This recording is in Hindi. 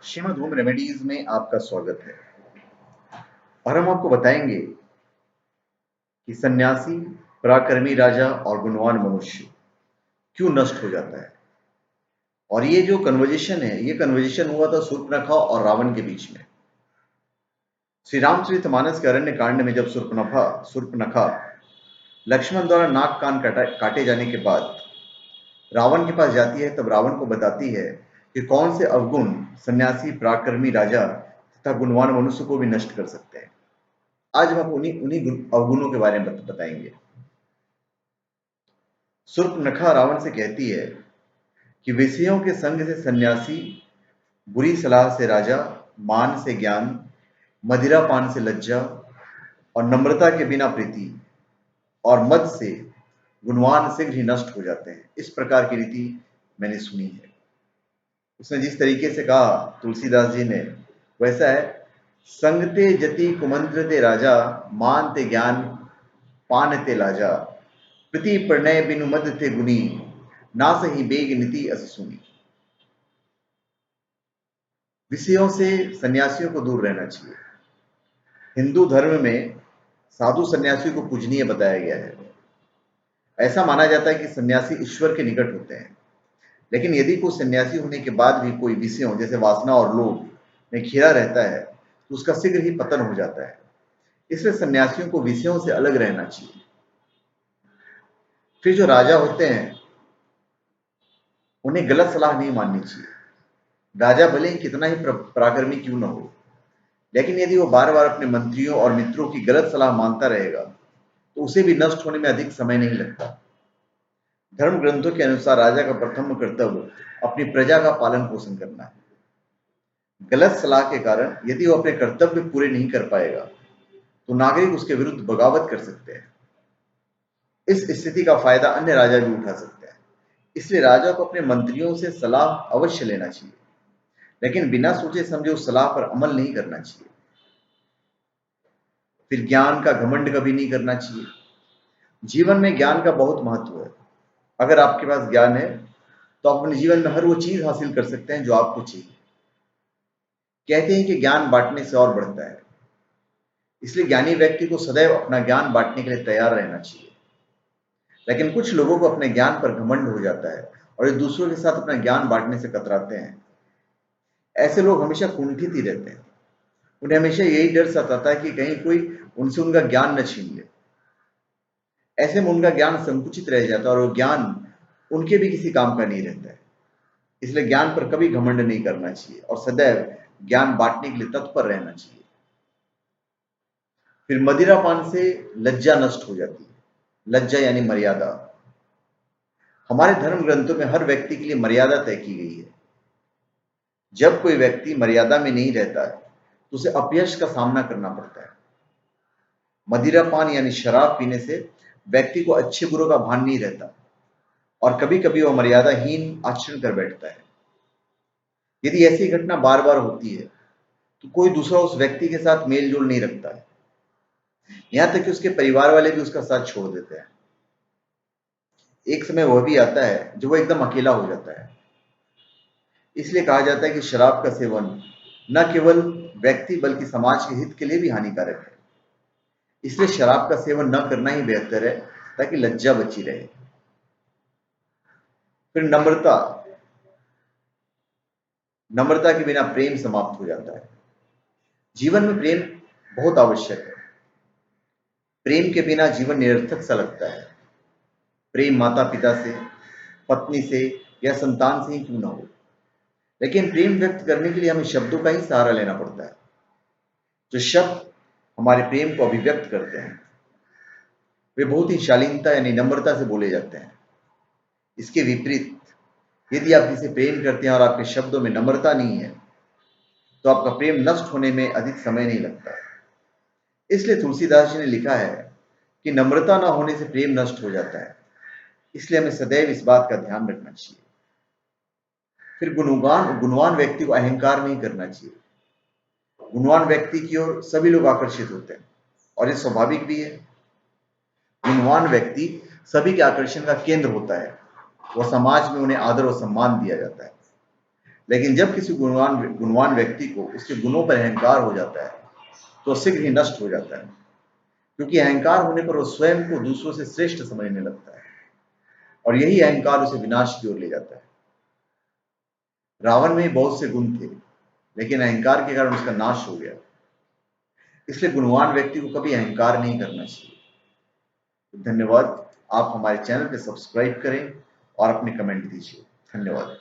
श्रीमद् होम रेमेडीज में आपका स्वागत है और हम आपको बताएंगे कि सन्यासी, पराक्रमी राजा और गुणवान मनुष्य क्यों नष्ट हो जाता है। और ये जो कन्वर्जेशन है, ये कन्वर्जेशन हुआ था शूर्पणखा और रावण के बीच में। श्री रामचरितमानस के अरण्य कांड में जब शूर्पणखा लक्ष्मण द्वारा नाक कान काटे जाने के बाद रावण के पास जाती है, तब रावण को बताती है कि कौन से अवगुण सन्यासी, पराक्रमी राजा तथा गुणवान मनुष्य को भी नष्ट कर सकते हैं। आज हम आपको उन्हीं उन्हीं अवगुणों के बारे में बताएंगे। शूर्पणखा रावण से कहती है कि विषयों के संग से सन्यासी, बुरी सलाह से राजा, मान से ज्ञान, मदिरा पान से लज्जा और नम्रता के बिना प्रीति और मद से गुणवान शीघ्र ही नष्ट हो जाते हैं। इस प्रकार की रीति मैंने सुनी है। उसने जिस तरीके से कहा तुलसीदास जी ने, वैसा है, संगते जति कुमंत्रते राजा, मानते ज्ञान पानते लाजा, प्रति प्रणय बिनु मद थे गुनी, ना सही बेग नीति अस सुनी। विषयों से सन्यासियों को दूर रहना चाहिए। हिंदू धर्म में साधु सन्यासियों को पूजनीय बताया गया है। ऐसा माना जाता है कि सन्यासी ईश्वर के निकट होते हैं। लेकिन यदि कोई सन्यासी होने के बाद भी कोई विषयों जैसे वासना और लोभ में घिरा रहता है, तो उसका शीघ्र ही पतन हो जाता है। इसलिए सन्यासियों को विषयों से अलग रहना चाहिए। फिर जो राजा होते हैं, उन्हें गलत सलाह नहीं माननी चाहिए। राजा भले ही कितना ही पराक्रमी क्यों न हो, लेकिन यदि वो बार बार अपने मंत्रियों और मित्रों की गलत सलाह मानता रहेगा, तो उसे भी नष्ट होने में अधिक समय नहीं लगता। धर्म ग्रंथों के अनुसार राजा का प्रथम कर्तव्य अपनी प्रजा का पालन पोषण करना है। गलत सलाह के कारण यदि वो अपने कर्तव्य पूरे नहीं कर पाएगा, तो नागरिक उसके विरुद्ध बगावत कर सकते हैं। इस स्थिति का फायदा अन्य राजा भी उठा सकते हैं। इसलिए राजा को अपने मंत्रियों से सलाह अवश्य लेना चाहिए, लेकिन बिना सोचे समझे उस सलाह पर अमल नहीं करना चाहिए। फिर ज्ञान का घमंड कभी नहीं करना चाहिए। जीवन में ज्ञान का बहुत महत्व है। अगर आपके पास ज्ञान है, तो आप अपने जीवन में हर वो चीज हासिल कर सकते हैं जो आपको चाहिए। कहते हैं कि ज्ञान बांटने से और बढ़ता है। इसलिए ज्ञानी व्यक्ति को सदैव अपना ज्ञान बांटने के लिए तैयार रहना चाहिए। लेकिन कुछ लोगों को अपने ज्ञान पर घमंड हो जाता है और ये दूसरों के साथ अपना ज्ञान बांटने से कतराते हैं। ऐसे लोग हमेशा कुंठित ही रहते हैं। उन्हें हमेशा यही डर सताता है कि कहीं कोई उनसे उनका ज्ञान न छीन ले। ऐसे में उनका ज्ञान संकुचित रह जाता है और वो ज्ञान उनके भी किसी काम का नहीं रहता है। इसलिए ज्ञान पर कभी घमंड नहीं करना चाहिए और सदैव ज्ञान बांटने के लिए तत्पर रहना चाहिए। फिर मदिरापान से लज्जा नष्ट हो जाती है। लज्जा यानी मर्यादा। हमारे धर्म ग्रंथों में हर व्यक्ति के लिए मर्यादा तय की गई है। जब कोई व्यक्ति मर्यादा में नहीं रहता है, तो उसे अपयश का सामना करना पड़ता है। मदिरापान यानी शराब पीने से व्यक्ति को अच्छे बुरों का भान नहीं रहता और कभी कभी वह मर्यादाहीन आचरण कर बैठता है। यदि ऐसी घटना बार बार होती है, तो कोई दूसरा उस व्यक्ति के साथ मेल जोल नहीं रखता है। यहां तक कि उसके परिवार वाले भी उसका साथ छोड़ देते हैं। एक समय वह भी आता है जब वह एकदम अकेला हो जाता है। इसलिए कहा जाता है कि शराब का सेवन न केवल व्यक्ति बल्कि समाज के हित के लिए भी हानिकारक है। इसलिए शराब का सेवन न करना ही बेहतर है, ताकि लज्जा बची रहे। फिर नम्रता। नम्रता के बिना प्रेम समाप्त हो जाता है। जीवन में प्रेम बहुत आवश्यक है। प्रेम के बिना जीवन निरर्थक सा लगता है। प्रेम माता पिता से, पत्नी से या संतान से ही क्यों ना हो, लेकिन प्रेम व्यक्त करने के लिए हमें शब्दों का ही सहारा लेना पड़ता है। जो शब्द हमारे प्रेम को अभिव्यक्त करते हैं, वे बहुत ही शालीनता यानी नम्रता से बोले जाते हैं। इसके विपरीत, यदि आप किसी प्रेम करते हैं और आपके शब्दों में नम्रता नहीं है, तो आपका प्रेम नष्ट होने में अधिक समय नहीं लगता। इसलिए तुलसीदास जी ने लिखा है कि नम्रता न होने से प्रेम नष्ट हो जाता है। इसलिए हमें सदैव इस बात का ध्यान रखना चाहिए। फिर गुणवान व्यक्ति को अहंकार नहीं करना चाहिए। गुणवान व्यक्ति की ओर सभी लोग आकर्षित होते हैं और ये स्वाभाविक भी है। गुणवान व्यक्ति सभी के आकर्षण का केंद्र होता है। वह समाज में उन्हें आदर और सम्मान दिया जाता है। लेकिन जब किसी गुणवान व्यक्ति को उसके गुणों पर अहंकार हो जाता है तो शीघ्र ही नष्ट हो जाता है, क्योंकि अहंकार होने पर वो स्वयं को दूसरों से श्रेष्ठ समझने लगता है और यही अहंकार उसे विनाश की ओर ले जाता है। रावण में बहुत से गुण थे, लेकिन अहंकार के कारण उसका नाश हो गया। इसलिए गुणवान व्यक्ति को कभी अहंकार नहीं करना चाहिए। धन्यवाद। आप हमारे चैनल पे सब्सक्राइब करें और अपने कमेंट दीजिए। धन्यवाद।